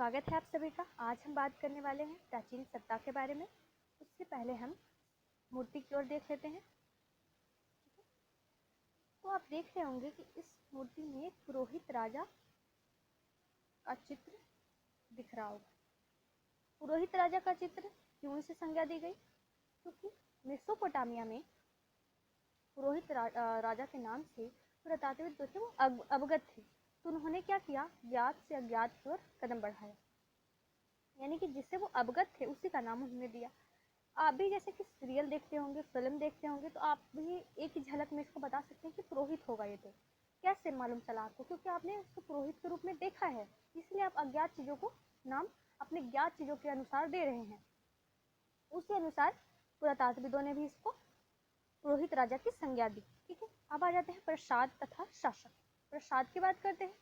स्वागत है आप सभी का। आज हम बात करने वाले हैं प्राचीन सत्ता के बारे में। उससे पहले हम मूर्ति की ओर देख लेते हैं। तो आप देख रहे होंगे कि इस मूर्ति में एक पुरोहित राजा का चित्र दिख रहा होगा। पुरोहित राजा का चित्र क्यों इसे संज्ञा दी गई? क्योंकि मेसोपोटामिया में पुरोहित राजा के नाम से पुरातात्विक जो थे वो अवगत थे। तो उन्होंने क्या किया, ज्ञात से अज्ञात की ओर कदम बढ़ाया, यानी कि जिससे वो अवगत थे उसी का नाम उन्होंने दिया। आप भी जैसे कि सीरियल देखते होंगे, फिल्म देखते होंगे, तो आप भी एक ही झलक में इसको बता सकते हैं कि पुरोहित होगा ये। तो कैसे मालूम चला आपको? क्योंकि आपने उसको पुरोहित के रूप में देखा है, इसलिए आप अज्ञात चीजों को नाम अपने ज्ञात चीजों के अनुसार दे रहे हैं। उसी अनुसार पुरातात्विदों ने भी इसको पुरोहित राजा की संज्ञा दी। ठीक है, अब आ जाते हैं प्रसाद तथा शासक। प्रसाद की बात करते हैं।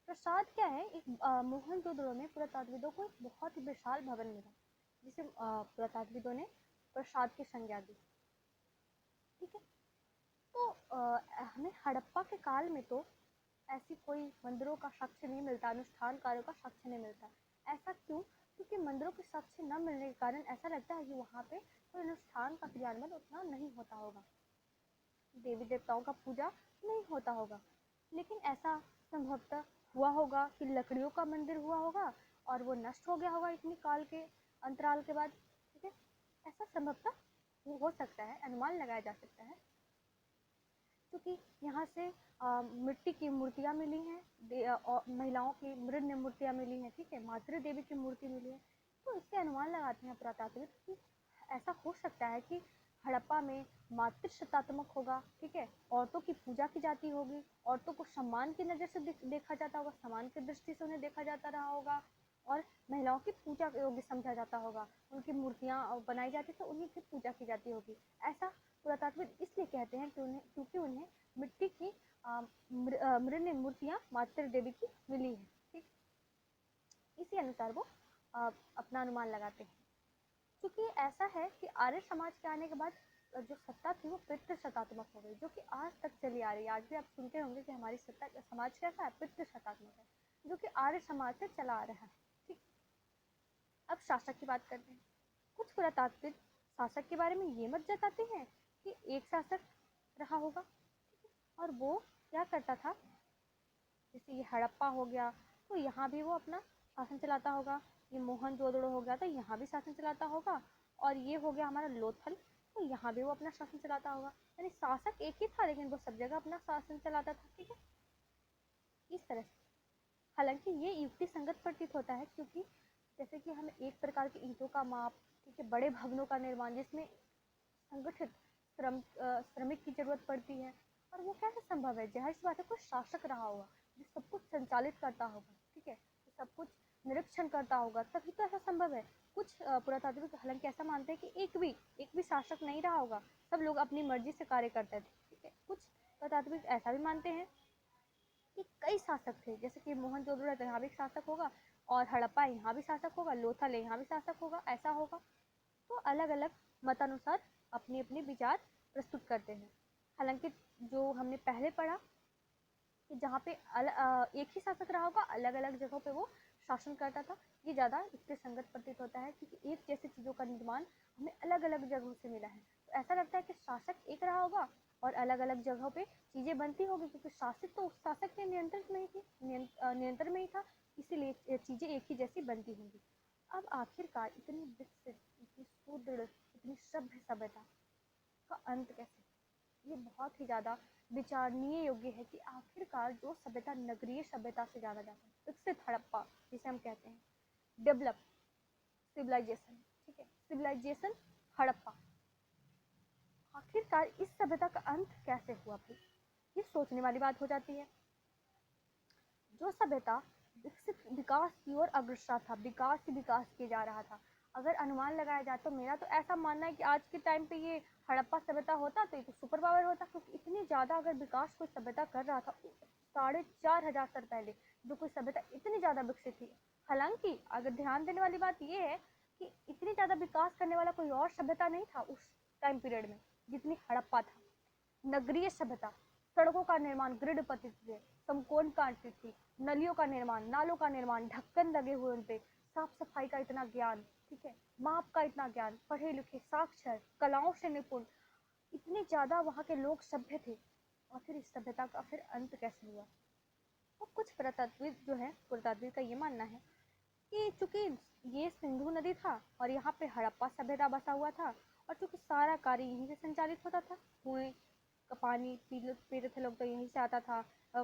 प्रसाद क्या है? एक मोहनजोदड़ो में पुरातात्विदों को एक बहुत ही विशाल भवन मिला, जिसे पुरातात्विदों ने प्रसाद की संज्ञा दी। ठीक है, तो हमें हड़प्पा के काल में तो ऐसी कोई मंदिरों का साक्ष्य नहीं मिलता, अनुष्ठान कार्यों का साक्ष्य नहीं मिलता। ऐसा क्यों? क्योंकि मंदिरों के साक्ष्य न मिलने के कारण ऐसा लगता है कि वहाँ पे कोई अनुष्ठान का क्रियान्वयन उतना नहीं होता होगा, देवी देवताओं का पूजा नहीं होता होगा। लेकिन ऐसा संभवतः हुआ होगा कि लकड़ियों का मंदिर हुआ होगा और वो नष्ट हो गया होगा इतनी काल के अंतराल के बाद। ठीक है, ऐसा संभवतः हो सकता है, अनुमान लगाया जा सकता है। क्योंकि यहाँ से मिट्टी की मूर्तियाँ मिली हैं, महिलाओं की मृण्य मूर्तियाँ मिली हैं। ठीक है, मातृ देवी की मूर्ति मिली है। तो इससे अनुमान लगाते हैं पुरातात्विक कि ऐसा हो सकता है कि हड़प्पा में मातृ शतात्मक होगा। ठीक है, औरतों की पूजा की जाती होगी, औरतों को सम्मान की नज़र से देखा जाता होगा, सम्मान की दृष्टि से उन्हें देखा जाता रहा होगा, और महिलाओं की पूजा योग्य समझा जाता होगा। उनकी मूर्तियाँ बनाई जाती तो उन्हीं की पूजा की जाती होगी। ऐसा पुरातात्विक इसलिए कहते हैं क्योंकि उन्हें मिट्टी की मृण्य मूर्तियाँ मातृ देवी की मिली है। ठीक, इसी अनुसार वो अपना अनुमान लगाते हैं। क्योंकि ऐसा है कि आर्य समाज के आने के बाद जो सत्ता थी वो पितृ शतात्मक हो गई, जो कि आज तक चली आ रही है। आज भी आप सुनते होंगे कि हमारी सत्ता समाज कैसा है, पितृ शतात्मक है, जो कि आर्य समाज से चला आ रहा है। ठीक, अब शासक की बात करते हैं। कुछ पुरातात्विक शासक के बारे में ये मत जताते हैं कि एक शासक रहा होगा और वो क्या करता था, जैसे ये हड़प्पा हो गया तो यहाँ भी वो अपना शासन चलाता होगा, ये मोहनजोदड़ो हो गया तो यहाँ भी शासन चलाता होगा, और ये हो गया हमारा लोथल तो यहाँ भी वो अपना शासन चलाता होगा। यानी शासक एक ही था लेकिन वो सब जगह अपना शासन चलाता था। ठीक है, इस तरह से। हालांकि ये युक्ति संगत प्रतीत होता है, क्योंकि जैसे कि हमें एक प्रकार के ईंटों का माप, ठीक है, बड़े भवनों का निर्माण जिसमें संगठित श्रमिक की जरूरत पड़ती है, और वो कैसे संभव है? जाहिर सी बात है, कोई शासक रहा होगा जो सब कुछ संचालित करता होगा। ठीक है, सब कुछ निरीक्षण करता होगा, तभी तो ऐसा संभव है। कुछ पुरातात्विक हालांकि ऐसा मानते हैं कि एक भी शासक नहीं रहा होगा, सब लोग अपनी मर्जी से कार्य करते थे। ठीक है, कुछ पुरातात्विक ऐसा भी मानते हैं कि कई शासक थे, जैसे कि मोहनजोदड़ो है तो यहाँ भी शासक होगा, और हड़प्पा यहाँ भी शासक होगा, लोथल यहाँ भी शासक होगा, ऐसा होगा। तो अलग अलग मतानुसार अपनी अपनी विचार प्रस्तुत करते हैं। हालांकि जो हमने पहले पढ़ा कि जहाँ पे एक ही शासक रहा होगा, अलग अलग जगहों पे वो शासन करता था, ये ज़्यादा इससे संगत प्रतीत होता है, क्योंकि एक जैसी चीज़ों का निर्माण हमें अलग अलग जगहों से मिला है। तो ऐसा लगता है कि शासक एक रहा होगा और अलग अलग जगहों पे चीज़ें बनती होगी, क्योंकि शासक तो उस शासक के नियंत्रण में ही थी, नियंत्रण में ही था, इसीलिए चीज़ें एक ही जैसी बनती होंगी। अब आखिरकार इतनी विकसित, इतनी सुदृढ़, इतनी सभ्य सभ्यता का अंत कैसे? ये बहुत ही ज़्यादा विचारणीय योग्य है कि आखिरकार जो सभ्यता नगरीय सभ्यता से ज़्यादा जाता है, विकसित हड़प्पा जिसे हम कहते हैं, डेवलप सिविलाइजेशन, ठीक है, सिविलाइजेशन हड़प्पा, आखिरकार इस सभ्यता का अंत कैसे हुआ भाई? ये सोचने वाली बात हो जाती है। जो सभ्यता विकसित विकास की ओर अग्रसर था, विकास ही विकास किए जा रहा था, अगर अनुमान लगाया जाए तो मेरा तो ऐसा मानना है कि आज के टाइम पे ये हड़प्पा सभ्यता होता तो ये तो सुपर पावर होता, क्योंकि इतनी ज़्यादा अगर विकास कोई सभ्यता कर रहा था 4,500 साल पहले, जो कोई सभ्यता इतनी ज़्यादा विकसित थी। हालांकि अगर ध्यान देने वाली बात ये है कि इतनी ज़्यादा विकास करने वाला कोई और सभ्यता नहीं था उस टाइम पीरियड में जितनी हड़प्पा था। नगरीय सभ्यता, सड़कों का निर्माण ग्रिड पद्धति से, समकोण कांति थी, नलियों का निर्माण, नालों का निर्माण, ढक्कन लगे हुए उन पे, साफ सफाई का इतना ज्ञान, ठीक है, माप का इतना ज्ञान, पढ़े लिखे, साक्षर, कलाओं से निपुण, इतने ज्यादा वहाँ के लोग सभ्य थे। और फिर इस सभ्यता का फिर अंत कैसे हुआ? और कुछ पुरातात्विक जो है, पुरातात्विक का ये मानना है कि चूंकि ये सिंधु नदी था और यहाँ पे हड़प्पा सभ्यता बसा हुआ था, और चूंकि सारा कार्य यहीं से संचालित होता था, कुएं का पानी पीते थे लोग तो यहीं से आता था,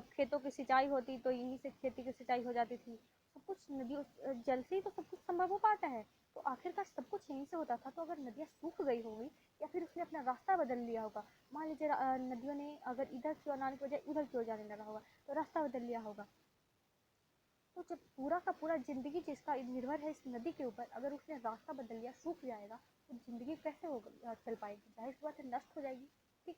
खेतों की सिंचाई होती तो यहीं से खेती की सिंचाई हो जाती थी, सब कुछ नदियों जल से ही तो सब कुछ संभव हो पाता है। तो आखिरकार सब कुछ यहीं से होता था, तो अगर नदियाँ सूख गई होंगी या फिर उसने अपना रास्ता बदल लिया होगा, मान लीजिए नदियों ने अगर इधर की ओर आने के बजाय उधर की ओर जाने लगा होगा, तो रास्ता बदल लिया होगा, तो जब पूरा का पूरा जिंदगी जिसका निर्भर है इस नदी के ऊपर, अगर उसने रास्ता बदल लिया, सूख जाएगा, तो जिंदगी कैसे होगा, चल पाएगी? जाहिर सी बात है, नष्ट हो जाएगी। ठीक,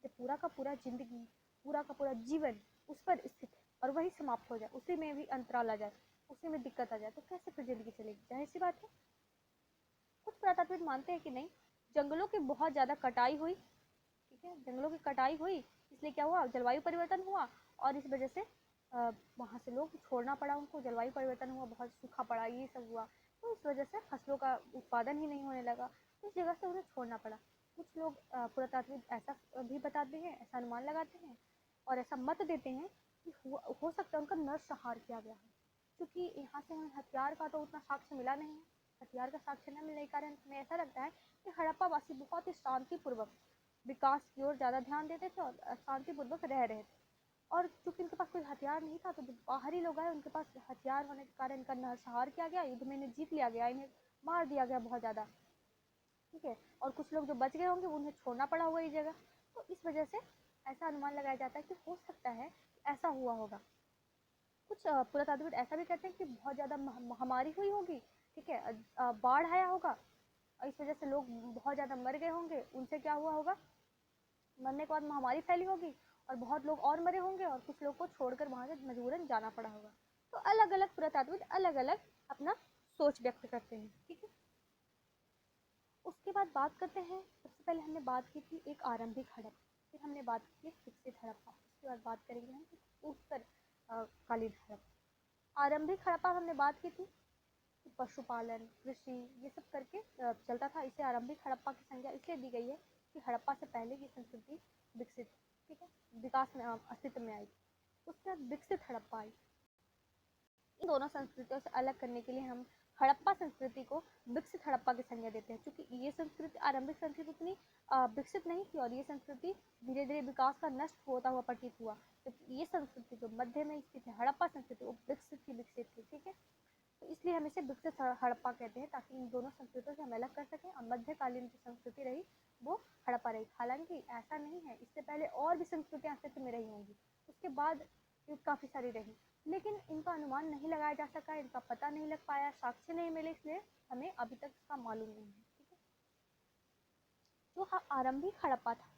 जब पूरा का पूरा जिंदगी, पूरा का पूरा जीवन उस पर स्थित है और वही समाप्त हो जाए, उसी में भी अंतराल आ जाए, उसी में दिक्कत आ जाए, तो कैसे फिर जिंदगी चलेगी? जाहिर सी बात है। कुछ पुरातत्वविद मानते हैं कि नहीं, जंगलों की बहुत ज्यादा कटाई हुई, ठीक है, जंगलों की कटाई हुई, इसलिए क्या हुआ, जलवायु परिवर्तन हुआ, और इस वजह से वहाँ से लोग छोड़ना पड़ा उनको, जलवायु परिवर्तन हुआ, बहुत सूखा पड़ा, ये सब हुआ, तो इस वजह से फसलों का उत्पादन ही नहीं होने लगा, तो इस जगह से उन्हें छोड़ना पड़ा। कुछ लोग पुरातात्विक ऐसा भी बताते हैं, ऐसा अनुमान लगाते हैं और ऐसा मत देते हैं कि हो सकता है उनका नरसंहार किया गया है, क्योंकि यहाँ से हमें हथियार का तो उतना साक्ष्य मिला नहीं है। हथियार का साक्ष्य न मिलने के कारण हमें ऐसा लगता है कि हड़प्पा वासी बहुत ही शांतिपूर्वक विकास की ओर ज़्यादा ध्यान देते थे और शांतिपूर्वक रह रहे थे, और चूंकि इनके पास कोई हथियार नहीं था, तो जो बाहरी लोग आए उनके पास हथियार होने के कारण इनका नरसंहार किया गया, युद्ध में इन्हें जीत लिया गया, इन्हें मार दिया गया बहुत ज़्यादा, ठीक है, और कुछ लोग जो बच गए होंगे उन्हें छोड़ना पड़ा होगा ये जगह, तो इस वजह से ऐसा अनुमान लगाया जाता है कि हो सकता है ऐसा हुआ होगा। कुछ पुरातात्विक ऐसा भी कहते हैं कि बहुत ज़्यादा महामारी हुई होगी, ठीक है, बाढ़ आया होगा और इस वजह से लोग बहुत ज़्यादा मर गए होंगे, उनसे क्या हुआ होगा, मरने के बाद महामारी फैली होगी और बहुत लोग और मरे होंगे और कुछ लोग को छोड़कर वहाँ से मजबूरन जाना पड़ा होगा। तो अलग अलग पुरातात्विक अलग अलग अपना सोच व्यक्त करते हैं, ठीक है। उसके बाद बात करते हैं, सबसे पहले हमने बात की थी एक आरंभिक हड़प्पा, फिर हमने बात की विकसित हड़प्पा, उसके बाद बात करेंगे हम उत्तर कालीन हड़प्पा। आरंभिक हड़प्पा हमने बात की थी, पशुपालन, कृषि, ये सब करके चलता था, इसे आरंभिक हड़प्पा की संज्ञा इसलिए दी गई है कि हड़प्पा से पहले की संस्कृति विकसित, ठीक है, विकास में अस्तित्व में आई। उसके बाद विकसित हड़प्पा आई। इन दोनों संस्कृतियों से अलग करने के लिए हम हड़प्पा संस्कृति को विकसित हड़प्पा की संज्ञा देते हैं, क्योंकि ये संस्कृति आरंभिक संस्कृति उतनी विकसित नहीं थी और ये संस्कृति धीरे धीरे विकास का नष्ट होता हुआ प्रतीत हुआ, जबकि ये संस्कृति जो मध्य में स्थित है हड़प्पा संस्कृति, वो विकसित थी, ठीक है, तो इसलिए हम इसे विकसित हड़प्पा कहते हैं, ताकि इन दोनों संस्कृतियों से हम अलग कर सकें और मध्यकालीन जो संस्कृति रही वो हड़प्पा रही। हालांकि ऐसा नहीं है, इससे पहले और भी संस्कृतियां अस्तित्व में रही होंगी, उसके बाद काफ़ी सारी रही, लेकिन इनका अनुमान नहीं लगाया जा सका, इनका पता नहीं लग पाया, साक्ष्य नहीं मिले, इसलिए हमें अभी तक इसका मालूम नहीं है, ठीक है। जो आरंभिक हड़प्पा था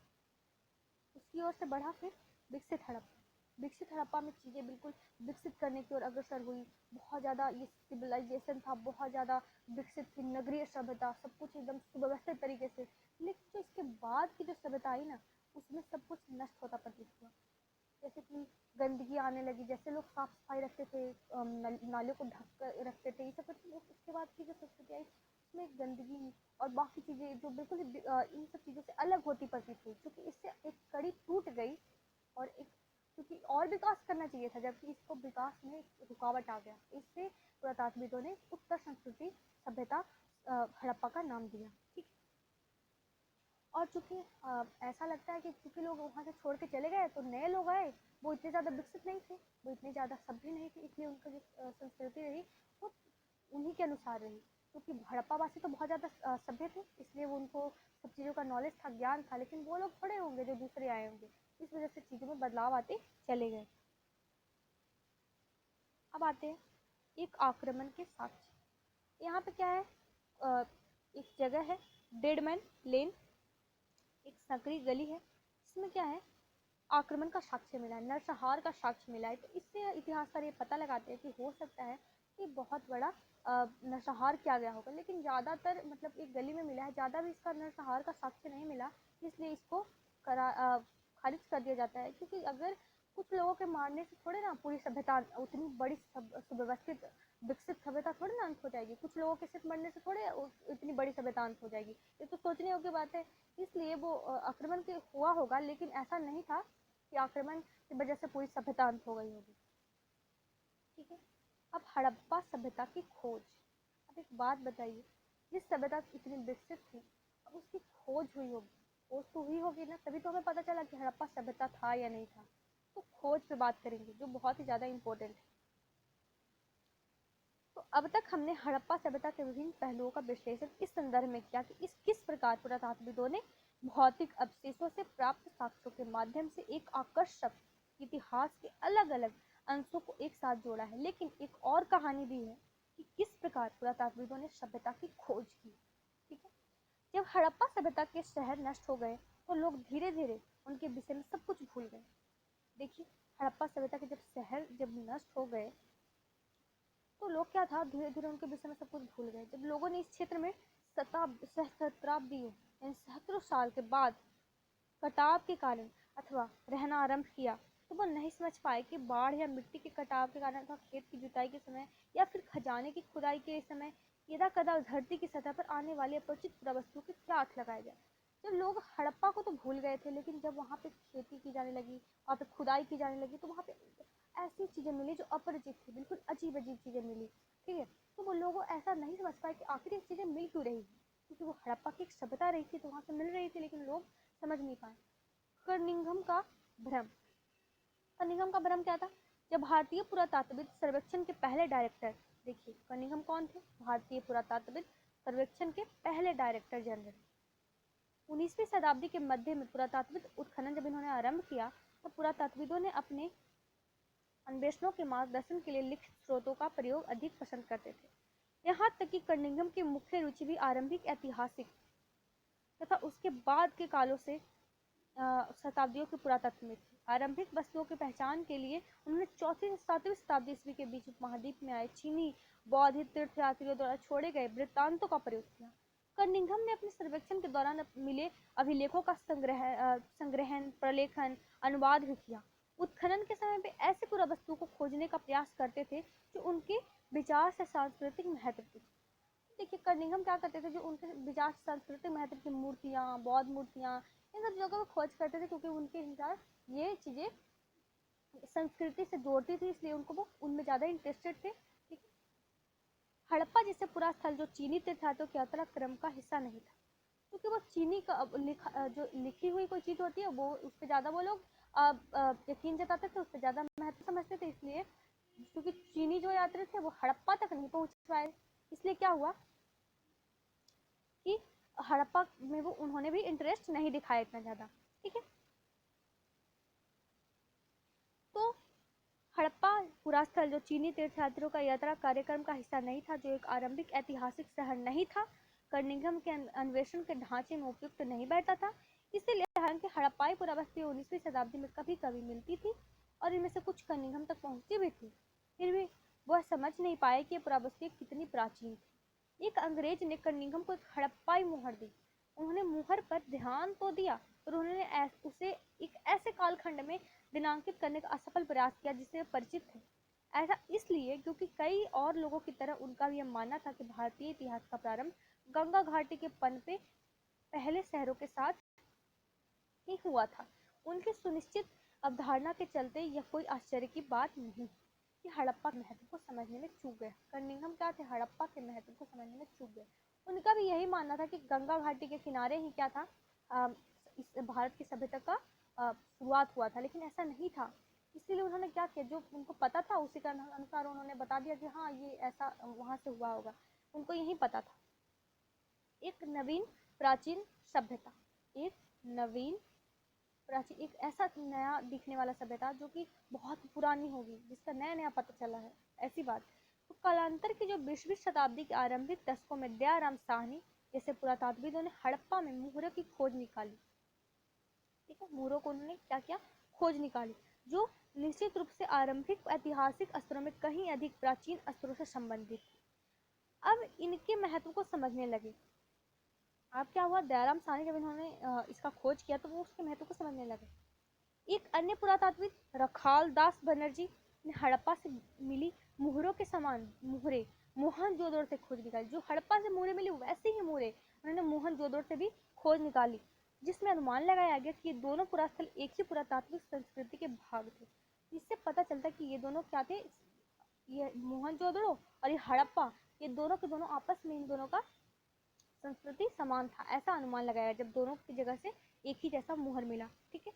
उसकी ओर से बढ़ा फिर विकसित हड़प्पा। विकसित हड़प्पा में चीज़ें बिल्कुल विकसित करने की ओर अग्रसर हुई, बहुत ज़्यादा ये सिविलाइजेशन था, बहुत ज़्यादा विकसित थी नगरीय सभ्यता, सब कुछ एकदम सुव्यवस्थित तरीके से, लेकिन जो इसके बाद की जो सभ्यता आई ना, उसमें सब कुछ नष्ट होता प्रतीत हुआ, जैसे कि गंदगी आने लगी, जैसे लोग साफ सफाई रखते थे, नालियों को ढक कर रखते थे, ये सब करते, उसके बाद की जो संस्कृति आई उसमें गंदगी और बाकी चीज़ें जो बिल्कुल इन सब चीज़ों से अलग होती प्रतीत हुई, क्योंकि इससे एक कड़ी टूट गई और एक, क्योंकि और विकास करना चाहिए था, जबकि इसको विकास में रुकावट आ गया, इससे पुरातात्विदों ने उत्तर संस्कृति सभ्यता हड़प्पा का नाम दिया, ठीक। और चूंकि ऐसा लगता है कि चूंकि लोग वहाँ से छोड़ के चले गए, तो नए लोग आए, वो इतने ज़्यादा विकसित नहीं थे, वो इतने ज़्यादा सभ्य नहीं थे, इसलिए उनका जो संस्कृति रही वो उन्हीं के अनुसार रही, क्योंकि हड़प्पावासी तो बहुत ज़्यादा सभ्य थे, इसलिए वो उनको सब चीज़ों का नॉलेज था, ज्ञान था, लेकिन वो लोग थोड़े होंगे जो दूसरे आए होंगे, इस वजह से चीज़ों में बदलाव आते चले गए। अब आते हैं एक आक्रमण के साक्ष्य। यहाँ पे क्या है, एक जगह है डेडमैन लेन, एक संकरी गली है, इसमें क्या है, आक्रमण का साक्ष्य मिला है, नरसंहार का साक्ष्य मिला है, तो इससे इतिहासकार ये पता लगाते हैं कि हो सकता है कि बहुत बड़ा नरसंहार किया गया होगा, लेकिन ज़्यादातर मतलब एक गली में मिला है, ज़्यादा भी इसका नरसंहार का साक्ष्य नहीं मिला, इसलिए इसको खारिज कर दिया जाता है, क्योंकि अगर कुछ लोगों के मारने से थोड़े ना पूरी सभ्यता, उतनी बड़ी सुव्यवस्थित विकसित सभ्यता थोड़ी ना अंत हो जाएगी। कुछ लोगों के सिर्फ मरने से थोड़े इतनी बड़ी सभ्यता अंत हो जाएगी। ये तो सोचने योग्य बात है। इसलिए वो आक्रमण के हुआ होगा, लेकिन ऐसा नहीं था कि आक्रमण की वजह से पूरी सभ्यता अंत हो गई होगी। ठीक है। अब हड़प्पा सभ्यता की खोज। अब एक बात बताइए, जिस सभ्यता इतनी विकसित थी, अब उसकी खोज हुई होगी, खोज तो हुई होगी ना, तभी तो हमें पता चला कि हड़प्पा सभ्यता था या नहीं था। तो खोज पे बात करेंगे, जो बहुत ही ज्यादा इम्पोर्टेंट है। तो अब तक हमने हड़प्पा सभ्यता के विभिन्न पहलुओं का विश्लेषण इस संदर्भ में किया कि किस प्रकार पुरातात्विदों ने भौतिक अवशेषों से प्राप्त साक्ष्यों के माध्यम से एक आकर्षक इतिहास के अलग अलग अंशों को एक साथ जोड़ा है। लेकिन एक और कहानी भी है कि किस प्रकार पुरातात्विदों ने सभ्यता की खोज की। ठीक है। जब हड़प्पा सभ्यता के शहर नष्ट हो गए तो लोग धीरे धीरे उनके विषय में सब कुछ भूल गए। देखिए, हड़प्पा सभ्यता के जब नष्ट हो गए तो लोग क्या था, धीरे धीरे उनके विषय में सब कुछ भूल गए। जब लोगों ने इस क्षेत्र में सहस्त्राब्दियों यानी सहस्त्रों साल के बाद कटाव के कारण अथवा रहना आरंभ किया, तो वो नहीं समझ पाए कि बाढ़ या मिट्टी के कटाव के कारण अथवा खेत की जुताई के समय या फिर खजाने की खुदाई के समय यदा कदा धरती की सतह पर आने वाली अपरिचित पुरावस्तु के क्या अर्थ लगाए जाए। जब लोग हड़प्पा को तो भूल गए थे, लेकिन जब वहाँ पे खेती की जाने लगी, वहाँ पे खुदाई की जाने लगी, तो वहाँ पे ऐसी चीजें मिली जो अपरिचित थी, बिल्कुल अजीब अजीब चीजें मिली। ठीक है। तो वो लोग ऐसा नहीं समझ पाए कि आखिर ये चीजें मिल क्यों रही है, क्योंकि वो हड़प्पा की एक सभ्यता रही थी तो वहाँ से मिल रही थी, लेकिन लोग समझ नहीं पाए। कर्निंघम का भ्रम। कर्निंघम का भ्रम क्या था? जब भारतीय पुरातात्विक सर्वेक्षण के पहले डायरेक्टर, देखिए कर्निंघम कौन थे? भारतीय पुरातात्विक सर्वेक्षण के पहले डायरेक्टर जनरल। 19वीं शताब्दी के मध्य में पुरातात्विक उत्खनन जब इन्होंने आरंभ किया, तो पुरातात्विदों ने अपने अन्वेषणों के मार्गदर्शन के लिए लिखित स्रोतों का प्रयोग अधिक पसंद करते थे। यहाँ तक कि कर्निंघम की मुख्य रुचि भी आरंभिक ऐतिहासिक तथा उसके बाद के कालों से शताब्दियों के पुरातत्व में थी। आरंभिक वस्तुओं की पहचान के लिए उन्होंने 4वीं से 7वीं शताब्दी ईस्वी के बीच उपमहाद्वीप में आए चीनी बौद्ध तीर्थयात्रियों द्वारा छोड़े गए वृत्तांतों का प्रयोग किया। कर्निंघम ने अपने सर्वेक्षण के दौरान मिले अभिलेखों का संग्रहण, प्रलेखन, अनुवाद भी किया। उत्खनन के समय पे ऐसे पुरावस्तु को खोजने का प्रयास करते थे जो उनके विचार से सांस्कृतिक महत्व की। देखिए, कर्निंघम क्या करते थे, जो उनके विचार से सांस्कृतिक महत्व की मूर्तियाँ, बौद्ध मूर्तियाँ, इन सब चीज़ों को खोज करते थे, क्योंकि उनके अनुसार ये चीज़ें संस्कृति से जोड़ती थी, इसलिए उनको वो उनमें ज़्यादा इंटरेस्टेड थे। ठीक है। हड़प्पा जैसे पूरा स्थल जो चीनी तीर्थयात्रियों के यात्रा क्रम का हिस्सा नहीं था, क्योंकि वो चीनी का जो लिखी हुई कोई चीज़ होती है वो उस पर ज़्यादा वो लोग यकीन जताते थे, उस पर ज़्यादा महत्व समझते थे। इसलिए क्योंकि चीनी जो यात्री थे वो हड़प्पा तक नहीं पहुँच पाए, इसलिए क्या हुआ कि हड़प्पा में वो उन्होंने भी इंटरेस्ट नहीं दिखाया इतना ज़्यादा। ठीक है। तो हड़प्पा पूरा स्थल जो चीनी तीर्थयात्रियों का यात्रा कार्यक्रम का हिस्सा नहीं था, जो एक आरंभिक ऐतिहासिक शहर नहीं था, कर्निंघम के अन्वेषण के ढांचे में उपयुक्त नहीं बैठता था। इसीलिए हालांकि हड़प्पाई पुरावस्तुएं 19वीं शताब्दी में कभी कभी मिलती थी और इनमें से कुछ कर्निंघम तक पहुंचती भी थी, फिर भी वह समझ नहीं पाए कि ये पुरावस्तुएं कितनी प्राचीन थी। एक अंग्रेज ने कर्निंघम को एक हड़प्पाई मुहर दी। उन्होंने मुहर पर ध्यान तो दिया, पर उन्होंने उसे एक ऐसे कालखंड में दिनांकित करने का असफल प्रयास किया जिससे वे परिचित थे। ऐसा इसलिए क्योंकि कई और लोगों की तरह उनका भी यह मानना था कि भारतीय इतिहास का प्रारंभ गंगा घाटी के पनपे पहले शहरों के साथ ही हुआ था। उनकी सुनिश्चित अवधारणा के चलते यह कोई आश्चर्य की बात नहीं कि हड़प्पा के महत्व को समझने में चूक गए। कर्निंघम क्या थे? हड़प्पा के महत्व को समझने में चूक गए। उनका भी यही मानना था कि गंगा घाटी के किनारे ही क्या था, इस भारत की सभ्यता का शुरुआत हुआ था, लेकिन ऐसा नहीं था। इसीलिए उन्होंने क्या किया, जो उनको पता था उसी का अनुसार उन्होंने बता दिया कि हाँ ये ऐसा वहाँ से हुआ होगा। उनको यही पता था। एक नवीन प्राचीन सभ्यता, एक नवीन प्राचीन, एक ऐसा नया दिखने वाला सभ्यता जो कि बहुत पुरानी होगी, जिसका नया नया पता चला है, ऐसी बात। तो कालांतर की जो 20वीं शताब्दी के आरंभिक दशकों में दयाराम साहनी जैसे पुरातात्विदों ने हड़प्पा में मुहरों की खोज निकाली। ठीक है, मुहरों को उन्होंने क्या किया? खोज निकाली, जो निश्चित रूप से आरंभिक ऐतिहासिक स्तरों में कहीं अधिक प्राचीन स्तरों से संबंधित थी। अब इनके महत्व को समझने लगे। अब क्या हुआ, दयाराम साहनी जब इन्होंने इसका खोज किया तो वो उसके महत्व को समझने लगे। एक अन्य पुरातात्विक रखाल दास बनर्जी ने हड़प्पा से मिली मुहरों के समान मुहरे मोहनजोदड़ो से खोज निकाली। जो हड़प्पा से मुहरें मिली वैसे ही मुहरें उन्होंने मोहनजोदड़ो से भी खोज निकाली, जिसमें अनुमान लगाया गया कि ये दोनों पुरास्थल एक ही पुरातात्विक संस्कृति के भाग थे। इससे पता चलता है कि ये दोनों क्या थे, ये मोहनजोदड़ो और ये हड़प्पा, ये दोनों के दोनों आपस में इन दोनों का संस्कृति समान था, ऐसा अनुमान लगाया जब दोनों की जगह से एक ही जैसा मुहर मिला। ठीक है,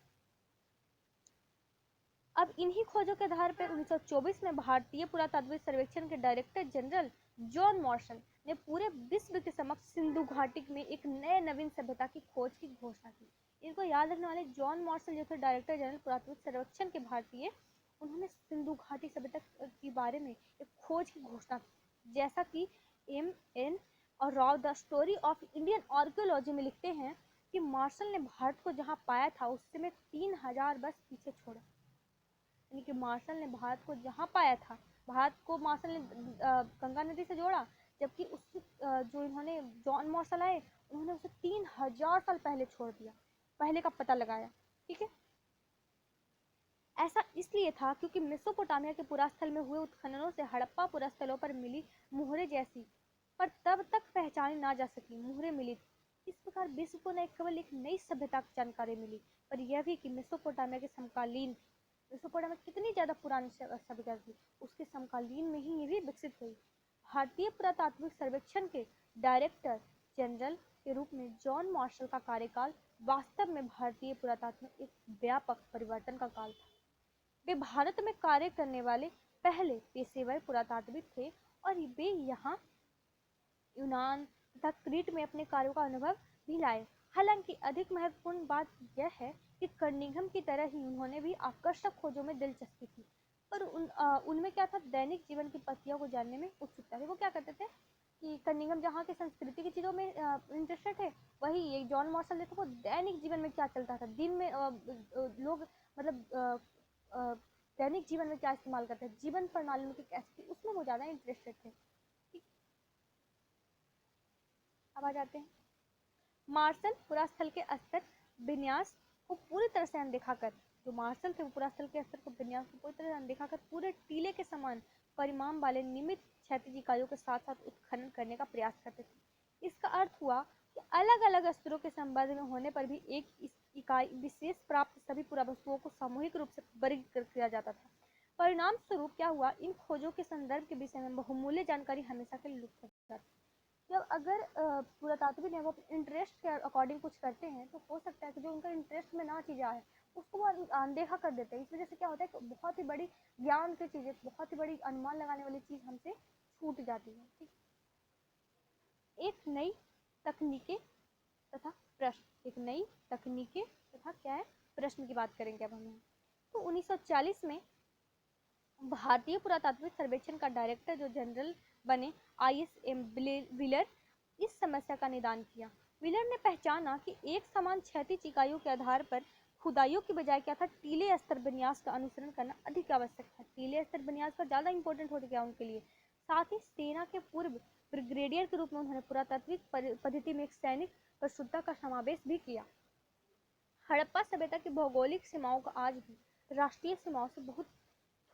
अब इन्हीं खोजों के आधार पर 1924 में भारतीय पुरातात्विक सर्वेक्षण के डायरेक्टर जनरल जॉन मॉर्सन ने पूरे विश्व के समक्ष सिंधु घाटी में एक नए नवीन सभ्यता की खोज की घोषणा की। इनको याद रखने वाले, जॉन मॉर्सन जो थे डायरेक्टर जनरल पुरातात्विक सर्वेक्षण के भारतीय, उन्होंने सिंधु घाटी सभ्यता के बारे में एक खोज की घोषणा की। जैसा कि M.N. और Rao the story of Indian archaeology में लिखते हैं कि मार्शल ने भारत को जहां पाया था उससे में 3000 वर्ष पीछे छोड़ा। यानी कि मार्शल ने भारत को जहां पाया था, भारत को मार्शल ने गंगा नदी से जोड़ा, जबकि उससे जो इन्होंने जॉन मार्शल आए उन्होंने उसे 3000 साल पहले छोड़ दिया, पहले का पता लगाया। ठीक है, ऐसा इसलिए था क्योंकि मेसोपोटामिया के पुरास्थल में हुए उत्खननों से हड़प्पा पुरास्थलों पर मिली मुहरें जैसी पर तब तक पहचानी ना जा सकी मुहरें मिली थी। इस प्रकार विश्व को न केवल एक नई सभ्यता की जानकारी मिली, पर यह भी कि मेसोपोटामिया के समकालीन, मेसोपोटामिया कितनी ज्यादा पुरानी सभ्यता थी, उसके समकालीन में ही ये भी विकसित हुई। भारतीय पुरातात्विक सर्वेक्षण के डायरेक्टर जनरल के रूप में जॉन मार्शल का कार्यकाल वास्तव में भारतीय पुरातत्व में एक व्यापक परिवर्तन का काल था। वे भारत में कार्य करने वाले पहले पेशेवर पुरातात्विक थे और वे यहाँ यूनान तथा क्रीट में अपने कार्यों का अनुभव भी लाए। हालांकि अधिक महत्वपूर्ण बात यह है कि कर्निघन की तरह ही उन्होंने भी आकर्षक खोजों में दिलचस्पी थी, पर उनमें क्या था, दैनिक जीवन की पत्तियों को जानने में उत्सुकता थी। वो क्या करते थे कि कर्निघन जहाँ की संस्कृति की चीज़ों में इंटरेस्टेड थे, वही ये जॉन मार्शल थे तो वो दैनिक जीवन में क्या चलता था, दिन में लोग मतलब दैनिक जीवन में क्या इस्तेमाल करते हैं, जीवन प्रणाली उनकी कैसी थी, उसमें वो ज़्यादा इंटरेस्टेड थे। ठीक, अब आ जाते हैं मार्शल पुरास्थल के स्तर विन्यास को पूरी तरह से अनदेखा कर, जो मार्शल थे वो पुरास्थल के स्तर को विन्यास को पूरी तरह से अनदेखा कर पूरे टीले के समान परिमाण वाले नियमित क्षैतिज इकाइयों के साथ साथ उत्खनन करने का प्रयास करते थे। इसका अर्थ हुआ कि अलग अलग स्तरों के संबंध में होने पर भी एक इकाई विशेष प्राप्त सभी पुरावस्तुओं को सामूहिक रूप से वर्गीकृत किया जाता था। परिणाम स्वरूप क्या हुआ, इन खोजों के संदर्भ के विषय में बहुमूल्य जानकारी हमेशा के लिए लुप्त हो जाती। जब अगर पुरातात्विक है वो इंटरेस्ट के अकॉर्डिंग कुछ करते हैं तो हो सकता है कि जो उनका इंटरेस्ट में ना चीज़ें आए उसको वो अनदेखा कर देते हैं। इस वजह से क्या होता है कि बहुत ही बड़ी ज्ञान की चीज़ें, बहुत ही बड़ी अनुमान लगाने वाली चीज़ हमसे छूट जाती है। ठीक, एक नई तकनीकें तथा प्रश्न, एक नई तकनीकें तथा क्या है प्रश्न की बात करेंगे अब हम। तो 1940 में भारतीय पुरातात्विक सर्वेक्षण का डायरेक्टर जो जनरल बने ISM व्हीलर, इस समस्या का निदान किया। व्हीलर ने पहचाना कि एक समान क्षैतिज इकाइयों के आधार पर खुदाइयों की बजाय क्या था, टीले स्तर विन्यास का अनुसरण करना अधिक आवश्यक था। टीले स्तर विन्यास का ज़्यादा इंपॉर्टेंट हो गया उनके लिए। साथ ही सेना के पूर्व ब्रिगेडियर के रूप में उन्होंने पुरातात्विक पद्धति में एक सैनिक परिशुद्धता का समावेश भी किया। हड़प्पा सभ्यता की भौगोलिक सीमाओं का आज भी राष्ट्रीय सीमाओं से बहुत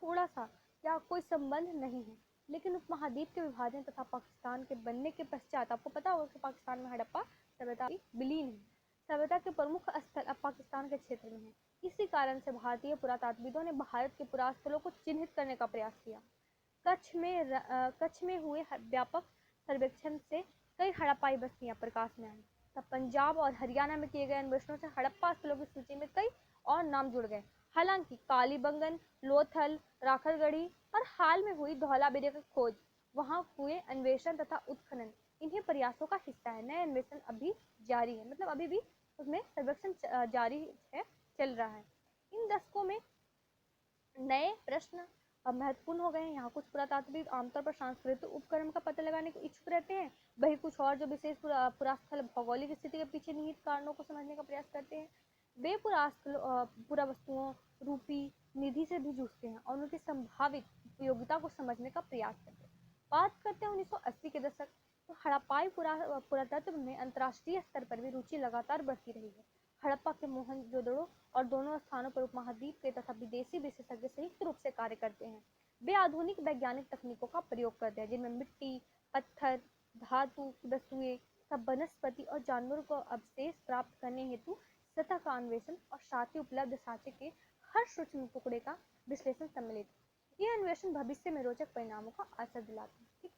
थोड़ा सा या कोई संबंध नहीं है, लेकिन उपमहाद्वीप के विभाजन तथा पाकिस्तान के बनने के पश्चात आपको पता होगा कि पाकिस्तान में हड़प्पा सभ्यता विलीन है। सभ्यता के प्रमुख स्थल अब पाकिस्तान के क्षेत्र में है। इसी कारण से भारतीय पुरातात्विदों ने भारत के पुरास्थलों को चिन्हित करने का प्रयास किया। कच्छ में हुए व्यापक सर्वेक्षण से कई हड़प्पाई बस्तियां प्रकाश में आई। तब पंजाब और हरियाणा में किए गए अन्वेषणों से हड़प्पा स्थलों की सूची में कई और नाम जुड़ गए। हालांकि कालीबंगन, लोथल, राखड़गढ़ी और हाल में हुई धौलावीरा की खोज, वहां हुए अन्वेषण तथा उत्खनन इन्हीं प्रयासों का हिस्सा है। नए अन्वेषण अभी जारी है, मतलब अभी भी उसमें सर्वेक्षण जारी है, चल रहा है। इन दशकों में नए प्रश्न अब महत्वपूर्ण हो गए हैं। यहाँ कुछ पुरातात्विक आमतौर पर सांस्कृतिक उपक्रम का पता लगाने को इच्छुक रहते हैं, वही कुछ और जो विशेष पुरास्थल भौगोलिक स्थिति के पीछे निहित कारणों को समझने का प्रयास करते हैं। वे पुरावस्तुओं रूपी निधि से भी जूझते हैं और उनकी संभावित उपयोगिता को समझने का प्रयास करते हैं। बात करते हैं 1980 के दशक, तो हड़प्पाई पुरातत्व में अंतर्राष्ट्रीय स्तर पर भी रुचि लगातार बढ़ती रही है। हड़प्पा के मोहनजोदड़ो और दोनों स्थानों पर उपमहाद्वीप के तथा विदेशी विशेषज्ञ संयुक्त रूप से कार्य करते हैं। वे आधुनिक वैज्ञानिक तकनीकों का प्रयोग करते हैं, जिनमें मिट्टी, पत्थर, धातु की वस्तुएं, सब वनस्पति और जानवरों को अवशेष प्राप्त करने हेतु सतह का अन्वेषण और साथ ही उपलब्ध साक्ष्य के हर सूक्ष्म टुकड़े का विश्लेषण सम्मिलित है। ये अन्वेषण भविष्य में रोचक परिणामों का आशा दिलाते हैं। ठीक,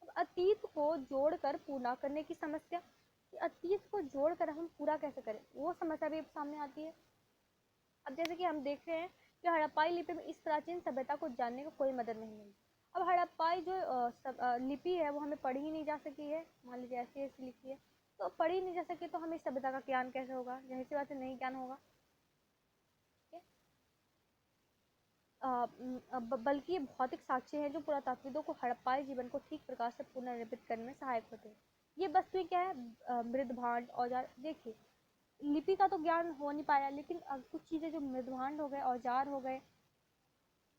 अब अतीत को जोड़कर पूरा करने की समस्या, कि अतीत को जोड़कर हम पूरा कैसे करें, वो समस्या भी सामने आती है। अब जैसे कि हम देख रहे हैं कि हड़प्पाई लिपि में इस प्राचीन सभ्यता को जानने को कोई मदद नहीं मिली। अब हड़प्पाई जो लिपि है वो हमें पढ़ी ही नहीं जा सकी है, मान लीजिए ऐसी ऐसी लिखी है, तो पढ़ी नहीं जा सकी तो हमें इस सभ्यता का ज्ञान कैसे होगा, जाहिर सी बात है नहीं ज्ञान होगा। बल्कि ये भौतिक साक्ष्य हैं जो पुरातात्विदों को हड़प्पाई जीवन को ठीक प्रकार से पुनर्निर्मित करने में सहायक होते हैं। ये वस्तुएं क्या है, मृदभांड, औजार। देखिए लिपि का तो ज्ञान हो नहीं पाया, लेकिन कुछ चीजें जो मृदभांड हो गए, औजार हो गए,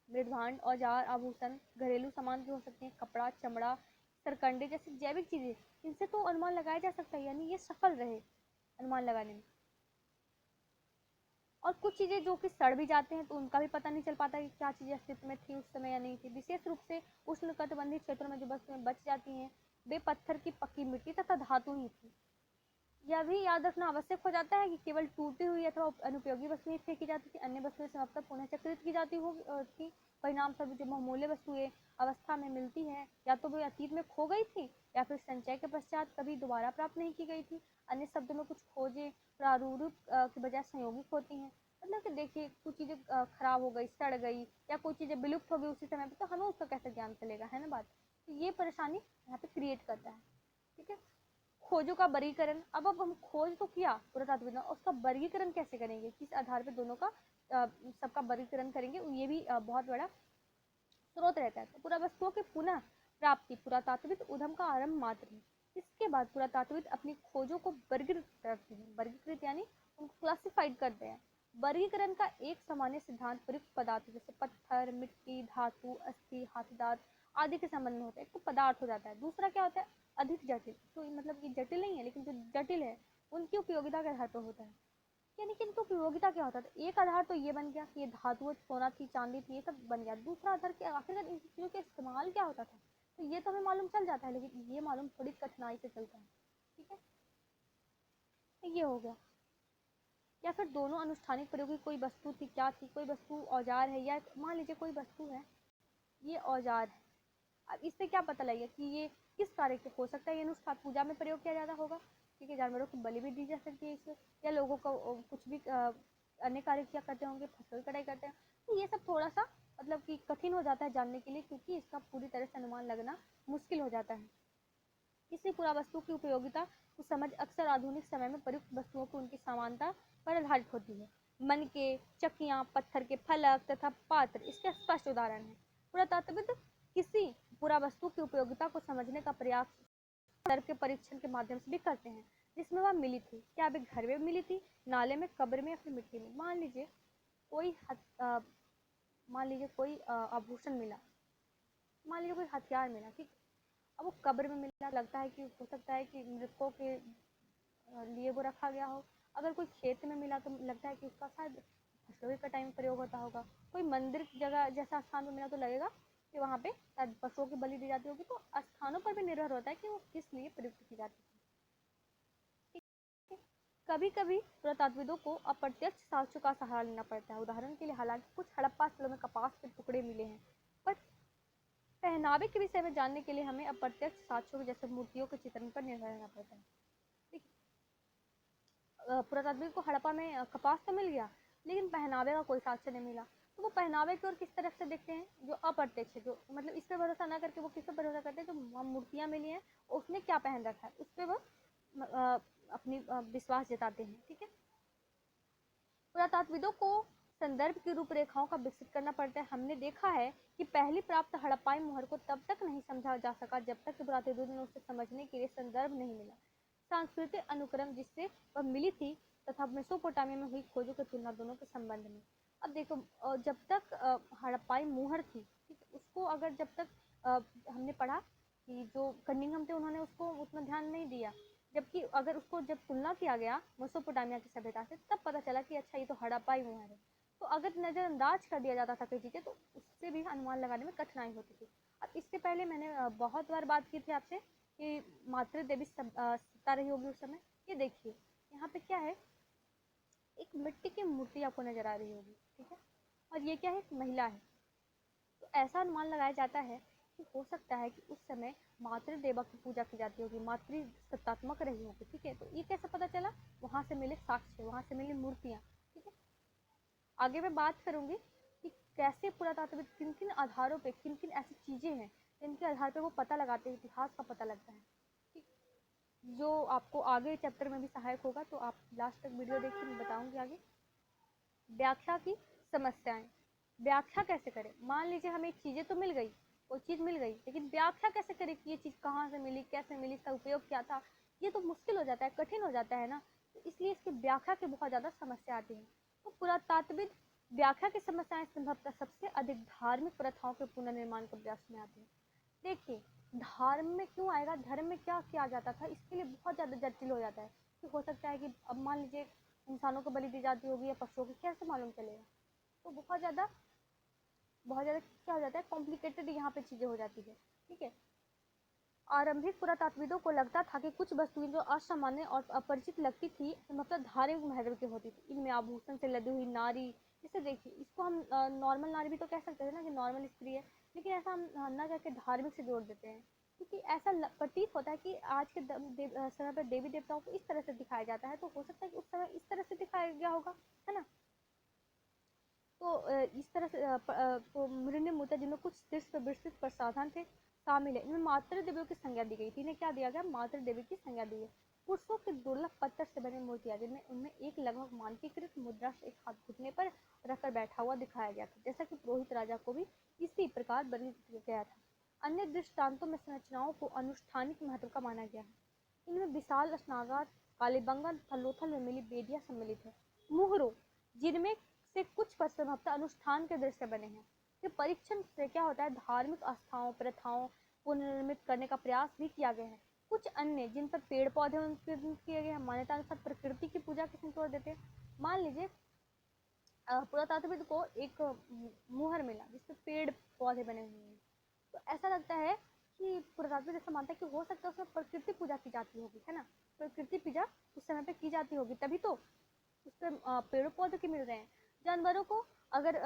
मृदभांड, औजार, आभूषण, घरेलू सामान भी हो सकते हैं, कपड़ा, चमड़ा, सरकंडे जैसी जैविक चीजें, इनसे तो अनुमान लगाया जा सकता है, यानी ये सफल रहे अनुमान लगाने में। और कुछ चीजें जो कि सड़ भी जाते हैं तो उनका भी पता नहीं चल पाता कि क्या चीजें अस्तित्व में थी उस समय या नहीं थी। विशेष रूप से उष्णकटिबंधीय क्षेत्रों में जो वस्तुएं बच जाती हैं वे पत्थर की पक्की मिट्टी तथा धातु ही थी। यह भी याद रखना आवश्यक हो जाता है कि केवल टूटी हुई अथवा अनुपयोगी वस्तुएं फेंकी जाती थी, अन्य वस्तुएं समाप्त पुनः चक्रित की जाती थी। परिणाम स्वरूप जो बहुमूल्य वस्तुएं अवस्था में मिलती है या तो वे अतीत में खो गई थी या फिर संचय के पश्चात कभी दोबारा प्राप्त नहीं की गई थी। अन्य शब्दों में कुछ खोजें प्रारूप के बजाय संयोगिक होती हैं। मतलब कि देखिए कुछ चीजें खराब हो गई, सड़ गई, या कोई चीजें विलुप्त हो गई उसी समय पे, तो हमें उसका कैसे ज्ञान चलेगा, है ना बात। तो ये परेशानी यहाँ पे क्रिएट करता है। ठीक है, खोजों का वर्गीकरण। अब हम खोज तो किया पुरातात्विक, उसका वर्गीकरण कैसे करेंगे, किस आधार पे दोनों का सबका वर्गीकरण करेंगे, ये भी बहुत बड़ा स्रोत रहता है। तो पुरावस्तुओं की पुनः प्राप्ति पुरातात्विक उद्यम का आरंभ मात्र है। इसके बाद पुरातात्विक अपनी खोजों को वर्गीकृत करते हैं, वर्गीकृत यानी उनको क्लासिफाइड करते हैं। वर्गीकरण का एक सामान्य सिद्धांत प्रयुक्त पदार्थ जैसे पत्थर, मिट्टी, धातु, अस्थि, हाथीदांत आदि के संबंध में होता है। एक तो पदार्थ हो जाता है, दूसरा क्या होता है अधिक जटिल, तो मतलब ये जटिल नहीं है लेकिन जो जटिल है उनकी उपयोगिता के आधार पर होता है। यानी कि इनको उपयोगिता क्या होता था, एक आधार तो ये बन गया कि ये धातु, सोना थी, चांदी थी, ये सब बन गया। दूसरा आधार के आखिरकार इन चीजों का इस्तेमाल क्या होता था, तो ये तो हमें मालूम चल जाता है, लेकिन ये मालूम थोड़ी कठिनाई से चलता है। ठीक है, तो ये हो गया। या फिर दोनों अनुष्ठानिक प्रयोग की कोई वस्तु थी, क्या थी, कोई वस्तु औजार है, या मान लीजिए कोई वस्तु है ये औजार है। अब इससे क्या पता लगेगा कि ये किस कार्य के हो सकता है, ये अनुष्ठान पूजा में प्रयोग किया जाता होगा, ठीक है, जानवरों की बलि भी दी जा सकती है इससे, या लोगों को कुछ भी अन्य कार्य किया करते होंगे, फसल कटाई करते हैं। तो ये सब थोड़ा सा मतलब कि कठिन हो जाता है जानने के लिए, क्योंकि इसका पूरी तरह से अनुमान लगना मुश्किल हो जाता है। किसी पुरावस्तु की उपयोगिता की समझ अक्सर आधुनिक समय में प्रयुक्त वस्तुओं की उनकी समानता पर आधारित होती है। मनके, चक्कियां, पत्थर के फलक तथा पात्र इसके स्पष्ट उदाहरण हैं। पुरातात्विक किसी पुरावस्तु की उपयोगिता को समझने का प्रयास तर्क के परीक्षण के माध्यम से भी करते हैं, जिसमें वह मिली थी, क्या वे घर में मिली थी, नाले में, कब्र में, या फिर मिट्टी में। मान लीजिए कोई आभूषण मिला, मान लीजिए कोई हथियार मिला, ठीक, अब वो कब्र में मिला, लगता है कि हो सकता है कि मृतकों के लिए वो रखा गया हो। अगर कोई खेत में मिला तो लगता है कि उसका शायद फसलों की कटाई में प्रयोग होता होगा। कोई मंदिर जगह जैसा स्थान में मिला तो लगेगा कि वहाँ पे शायद पशुओं की बलि दी जाती होगी। तो स्थानों पर भी निर्भर होता है कि वो किस लिए प्रयुक्त की जाती है। कभी कभी पुरातात्विदों को अप्रत्यक्ष साक्ष्यों का सहारा लेना पड़ता है। उदाहरण के लिए हालांकि कुछ हड़प्पा स्थलों में कपास के टुकड़े मिले हैं, पर पहनावे के विषय में जानने के लिए हमें अप्रत्यक्ष साक्ष्यों जैसे मूर्तियों के चित्रण पर निर्भर रहना पड़ता है। पुरातात्विक को हड़प्पा में कपास तो मिल गया, लेकिन पहनावे का कोई साक्ष्य नहीं मिला। तो वो पहनावे की ओर किस तरफ से देखते हैं, जो अप्रत्यक्ष है, जो मतलब इस पे भरोसा ना करके वो किस पे भरोसा करते हैं, जो वहाँ मूर्तियाँ मिली हैं उसने क्या पहन रखा है, उस पर वो अपनी विश्वास जताते हैं। ठीक है, पुरातात्विदों को संदर्भ की रूपरेखाओं का विकसित करना पड़ता है। हमने देखा है कि पहली प्राप्त हड़प्पाई मोहर को तब तक नहीं समझा जा सका जब तक कि पुरातात्विदों ने उसे समझने के लिए संदर्भ नहीं मिला। सांस्कृतिक अनुक्रम जिससे वह मिली थी तथा मेसोपोटामिया में हुई खोजों की तुलना दोनों के संबंध में। अब देखो जब तक हड़प्पाई मोहर थी, उसको अगर जब तक हमने पढ़ा कि जो कनिंघम थे उन्होंने उसको उतना ध्यान नहीं दिया, जबकि अगर उसको जब तुलना किया गया मेसोपोटामिया की सभ्यता से, तब पता चला कि अच्छा ये तो हड़प्पा ही मुहर है। तो अगर नज़रअंदाज कर दिया जाता था कई चीज़ें, तो उससे भी अनुमान लगाने में कठिनाई होती थी। अब इससे पहले मैंने बहुत बार बात की थी आपसे कि मातृ देवी सत्ता रही होगी उस समय। ये देखिए यहाँ पे क्या है, एक मिट्टी की मूर्ति आपको नजर आ रही होगी, ठीक है, और ये क्या है, एक महिला है। तो ऐसा अनुमान लगाया जाता है कि हो सकता है कि उस समय मातृ देवा की पूजा की जाती होगी, मातृ सत्तात्मक रही होगी, ठीक है। तो ये कैसे पता चला, वहां से मिले साक्ष्य, वहां से मिली मूर्तियां, ठीक है। आगे मैं बात करूंगी कि कैसे पुरातात्विक किन किन आधारों पे, किन किन ऐसी चीजें हैं जिनके आधार पे वो पता लगाते हैं, इतिहास का पता लगता है, ठीक, जो आपको आगे चैप्टर में भी सहायक होगा। तो आप लास्ट तक वीडियो देखिए, मैं बताऊंगी आगे। व्याख्या की समस्याएं, व्याख्या कैसे करें। मान लीजिए हमें एक चीजें तो मिल गई, कोई चीज मिल गई, लेकिन व्याख्या कैसे करें कि ये चीज कहाँ से मिली, कैसे मिली, इसका उपयोग क्या था, ये तो मुश्किल हो जाता है, कठिन हो जाता है ना। तो इसलिए इसकी व्याख्या की बहुत ज्यादा समस्या आती है। तो पुरातात्विक व्याख्या की समस्याएं संभवतः सबसे अधिक धार्मिक प्रथाओं के पुनर्निर्माण के प्रयास में आती है। देखिए धर्म में क्यों आएगा, धर्म में क्या किया जाता था, इसके लिए बहुत ज़्यादा जटिल हो जाता है कि हो सकता है कि अब मान लीजिए इंसानों को बलि दी जाती होगी या पशुओं को, कैसे मालूम चलेगा। तो बहुत ज़्यादा क्या हो जाता है, कॉम्प्लिकेटेड यहाँ पे चीज़ें हो जाती है, ठीक है। आरंभिक पुरातात्विदों को लगता था कि कुछ वस्तुएं जो असामान्य और अपरिचित लगती थी मतलब धार्मिक महत्व की होती थी। इनमें आभूषण से लदी हुई नारी, इसे देखिए, इसको हम नॉर्मल नारी भी तो कह सकते थे ना कि नॉर्मल स्त्री है, लेकिन ऐसा हम ना करके धार्मिक से जोड़ देते हैं, क्योंकि ऐसा प्रतीत होता है कि आज के समय पर देवी देवताओं को इस तरह से दिखाया जाता है, तो हो सकता है कि उस समय इस तरह से दिखाया गया होगा, है ना। तो इस तरह से तो मृण्य मूर्तियाँ जिनमें कुछ शीर्ष विस्तृत प्रसाधन थे शामिल है, इनमें मातृ देवियों की संज्ञा दी गई थी। इन्हें क्या दिया गया, मातृ देवी की संज्ञा दी है। पुरुषों के दुर्लभ पत्थर से बनी मूर्तियाँ जिनमें उनमें एक लगभग मानकीकृत मुद्रा से एक हाथ घुटने पर रखकर बैठा हुआ दिखाया गया था, जैसा कि पुरोहित राजा को भी इसी प्रकार वर्णित गया था। अन्य दृष्टांतों में संरचनाओं को अनुष्ठानिक महत्व का माना गया है। इनमें विशाल स्नागार, कालीबंगन, थलोथल में मिली बेदियां सम्मिलित है। मुहरों, जिनमें से कुछ पर संभवतः अनुष्ठान के दृश्य बने हैं। ये परीक्षण से क्या होता है, धार्मिक आस्थाओं प्रथाओं पुनर्निर्मित करने का प्रयास भी किया गया है। कुछ अन्य जिन पर पेड़ पौधे किए गए हैं, मान्यता अनुसार प्रकृति की पूजा के संकेत देते हैं। मान लीजिए पुरातात्विक को एक मुहर मिला जिसपे पेड़ पौधे बने हुए हैं, तो ऐसा लगता है कि पुरातात्विक ऐसा मानता है कि हो सकता है उसमें प्रकृति पूजा की जाती होगी, है ना। प्रकृति पूजा उस समय पे की जाती होगी, तभी तो उसपे पेड़ पौधे के मिल रहे हैं। जानवरों को अगर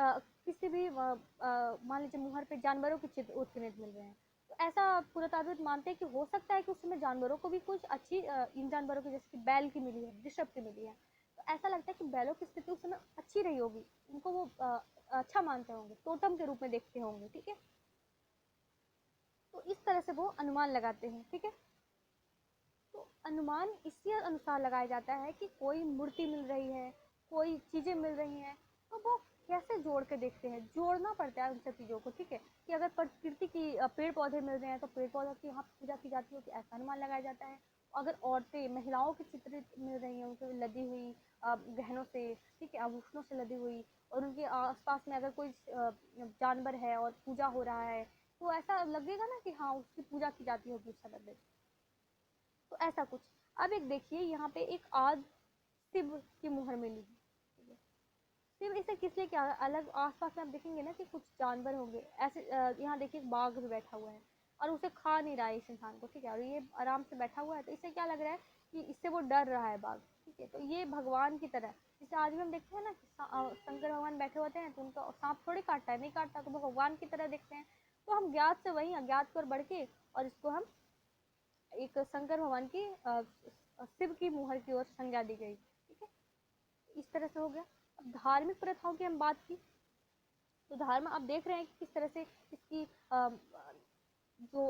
किसी भी मान लीजिए मुहर पे जानवरों के चित्र उत्कीर्णित मिल रहे हैं, तो ऐसा पुरातात्विक मानते हैं कि हो सकता है कि उस समय जानवरों को भी कुछ अच्छी इन जानवरों की जैसे कि बैल की मिली है, वृषभ की मिली है, तो ऐसा लगता है कि बैलों की स्थिति उस समय अच्छी रही होगी, इनको वो अच्छा मानते होंगे, टोटम के रूप में देखते होंगे, ठीक है। तो इस तरह से वो अनुमान लगाते हैं, ठीक है। तो अनुमान इसी अनुसार लगाया जाता है कि कोई मूर्ति मिल रही है, कोई चीजें मिल रही हैं, तो वो कैसे जोड़ के देखते हैं, जोड़ना पड़ता है उन सब चीज़ों को, ठीक है। कि अगर प्रकृति की पेड़ पौधे मिल रहे हैं तो पेड़ पौधों की यहाँ पूजा की जाती है, कि ऐसा अनुमान लगाया जाता है। अगर औरतें महिलाओं की चित्र मिल रही हैं उनको लदी हुई गहनों से, ठीक है, आभूषणों से लदी हुई, और उनके आसपास में अगर कोई जानवर है और पूजा हो रहा है, तो ऐसा लगेगा ना कि हाँ उसकी पूजा की जाती होगी उस समय पे। तो ऐसा कुछ। अब एक देखिए यहाँ पे एक आद शिव की मुहर मिली है, ठीक है। शिव इसे किस लिए क्या अलग, आसपास में आप देखेंगे ना कि कुछ जानवर होंगे ऐसे, यहाँ देखिए एक बाघ भी बैठा हुआ है और उसे खा नहीं रहा है इस इंसान को, ठीक है, और ये आराम से बैठा हुआ है, तो इससे क्या लग रहा है कि इससे वो डर रहा है बाघ, ठीक है। तो ये भगवान की तरह, जैसे आज भी हम देखते हैं ना कि शंकर भगवान बैठे होते हैं तो उनका सांप थोड़ी काटता है, नहीं काटता, तो वो भगवान की तरह देखते हैं। तो हम ज्ञात से वही अज्ञात पर बढ़ के और इसको हम एक शंकर भगवान की शिव की मुहर की ओर संज्ञा दी गई, ठीक है। इस तरह से हो गया। अब धार्मिक प्रथाओं की हम बात की, तो धर्म आप देख रहे हैं कि किस तरह से इसकी जो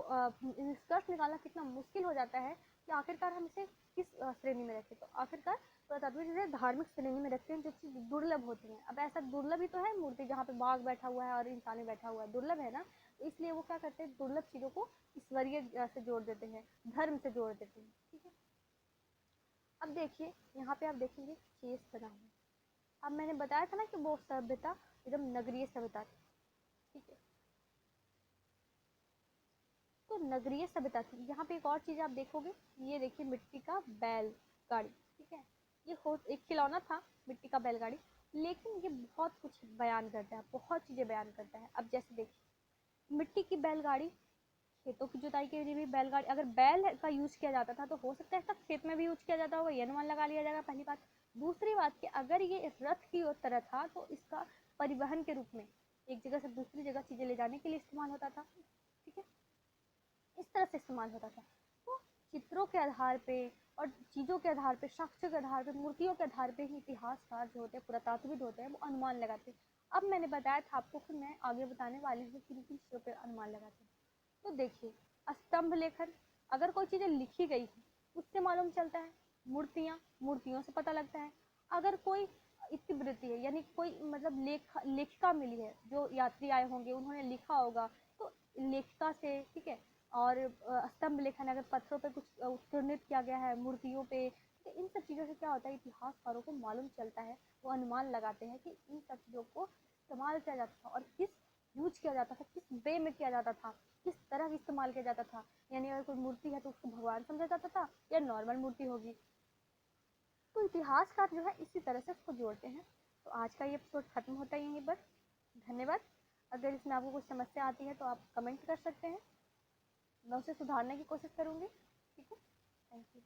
निष्कर्ष निकालना कितना मुश्किल हो जाता है कि आखिरकार हम इसे किस श्रेणी में रखें। तो आखिरकार पुरातात्विक इसे धार्मिक श्रेणी में रखते हैं, जो चीज़ दुर्लभ होती है। अब ऐसा दुर्लभ ही तो है मूर्ति जहाँ पे बाघ बैठा हुआ है और इंसान ही बैठा हुआ है, दुर्लभ है ना। तो इसलिए वो क्या करते हैं, दुर्लभ चीज़ों को ईश्वरीय से जोड़ देते हैं, धर्म से जोड़ देते हैं, ठीक है। अब देखिए यहाँ पे आप देखेंगे केस बना हुआ है। अब मैंने बताया था ना कि वो सभ्यता एकदम नगरीय सभ्यता थी, ठीक है। तो नगरीय सभ्यता थी। यहाँ पे एक और चीज आप देखोगे, ये देखिए मिट्टी का बैलगाड़ी, ठीक है, ये एक खिलौना था मिट्टी का बैलगाड़ी, लेकिन ये बहुत कुछ बयान करता है, बहुत चीजें बयान करता है। अब जैसे देखिए मिट्टी की बैलगाड़ी, खेतों की जुताई के लिए भी बैलगाड़ी, अगर बैल का यूज किया जाता था तो हो सकता है सब खेत में भी यूज किया जाता होगा, ये अनुमान लगा लिया जाएगा पहली बात। दूसरी बात कि अगर ये रथ की तरह था तो इसका परिवहन के रूप में एक जगह से दूसरी जगह चीजें ले जाने के लिए इस्तेमाल होता था, ठीक है, इस तरह से इस्तेमाल होता था। तो चित्रों के आधार पे और चीज़ों के आधार पे, साक्ष्यों के आधार पे, मूर्तियों के आधार पे ही इतिहासकार जो होते हैं, पुरातात्विद होते हैं, वो अनुमान लगाते हैं। अब मैंने बताया था आपको कि मैं आगे बताने वाली हूँ किन किन चीज़ों पे अनुमान लगाते हैं। तो देखिए स्तंभ लेखन, अगर कोई चीज़ें लिखी गई है उससे मालूम चलता है। मूर्तियाँ, मूर्तियों से पता लगता है। अगर कोई इतिवृत्ति है, यानी कोई मतलब लेखिका मिली है, जो यात्री आए होंगे उन्होंने लिखा होगा, तो लेखिका से, ठीक है। और स्तंभ लेखन, अगर पत्थरों पे कुछ उत्कीर्णित किया गया है, मूर्तियों पे, तो इन सब चीज़ों से क्या होता है, इतिहासकारों को मालूम चलता है, वो अनुमान लगाते हैं कि इन सब चीज़ों को इस्तेमाल किया जाता था और किस यूज किया जाता था, किस वे में किया जाता था, किस तरह इस्तेमाल किया जाता था। यानी अगर कोई मूर्ति है तो उसको भगवान समझा जाता था या नॉर्मल मूर्ति होगी। तो इतिहासकार जो है इसी तरह से उसको जोड़ते हैं। तो आज का ये एपिसोड खत्म होता है यहीं पर। धन्यवाद। अगर इसमें आपको कुछ समस्या आती है तो आप कमेंट कर सकते हैं, मैं उसे सुधारने की कोशिश करूँगी, ठीक है। Thank you.